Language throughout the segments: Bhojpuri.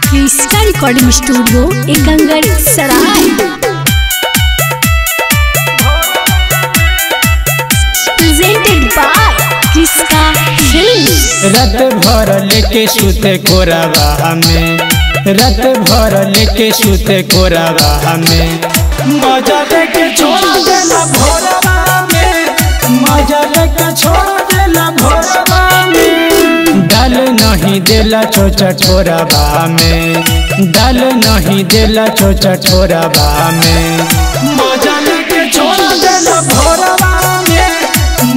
क्रिस्का recording studio Ekangar Sarai. Presented by Kriska films. रात भर लेके सुते कोरावा में, रात भर लेके सुते कोरावा में, मजा लेके छोड़ देला भोरवा में, मजा लेके छोड़ देला भोरवा में। डाल नहीं देला चोचा छोरावा में, डाल नहीं देला चोचा छोरावा में, मजा लेके छोड़ देला भोरवा में,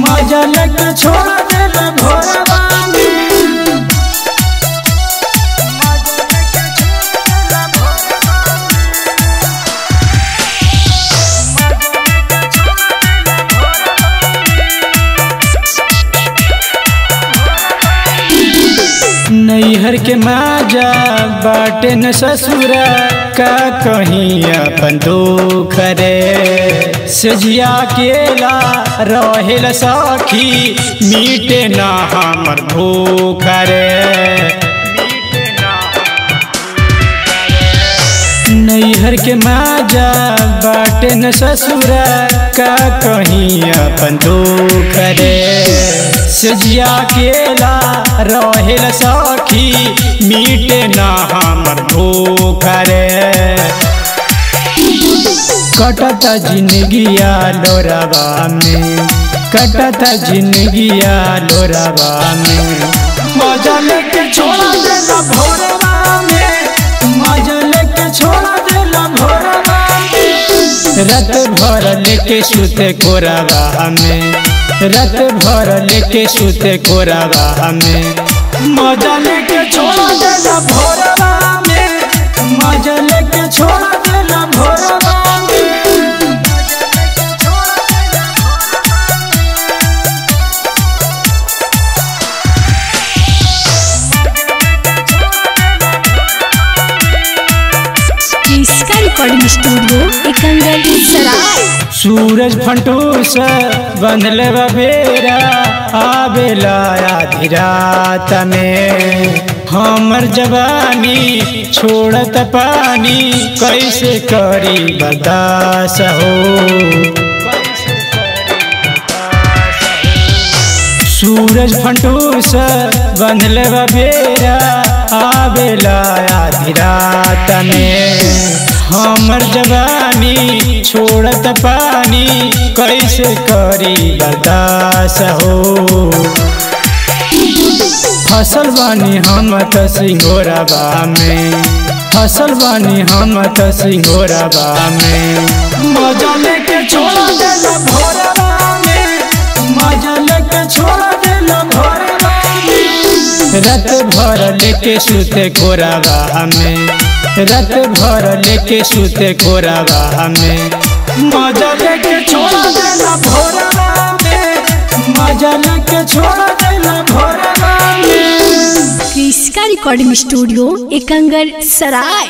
मजा लेके छोड़ देला भोरवा में। नैहर के माजा बाटे न ससुरा का कहीं अपन दुख रे, सजिया केला रहेला सखी मीटे ना हमर भूख रे। नैहर के माजा बाटे न ससुरा का कहीं अपन दुख रे, सजिया केला रहेला सखी मीटे ना हमर भूख रे। कटता जिंदगिया लोरावा में, कटता जिंदगिया लोरावा में, मजा लेके छोड़ देला भोरवा में, मजा लेके छोड़ देला भोरवा में। रात भर लेके सुते कोरावा में, रात भर लेके सुते कोरावा में, मजा लेके छोड़ देला भोरवा में, मजा लेके छोड़ देला भोरवा में। क्रिस्का रिकॉर्डिंग स्टूडियो एकंगर सराय। सूरज फंटूस बंधले बेरा आवेला आधी रात में, हमर जवानी छोड़त पानी कैसे करी बर्दाश्त हो। सूरज फंटूस बंधले बेरा आवेला आधी रात में, हमर जवानी छोड़त पानी कैसे करी बर्दाश्त हो। फसल बानी हम त सिंगोराबा में, फसल बानी हम त सिंगोराबा में, मजा लेके छोड़ देला भोरवा में, मजा लेके छोड़ देला भोरवा में। रात भर लेके सुते कोरावा में, रात भर लेके सुते कोरावा में, मजा लेके छोड़ देला भोरवा में, मजा लेके छोड़ देला भोरवा में। क्रिस्का रिकॉर्डिंग स्टूडियो एकंगर सराय।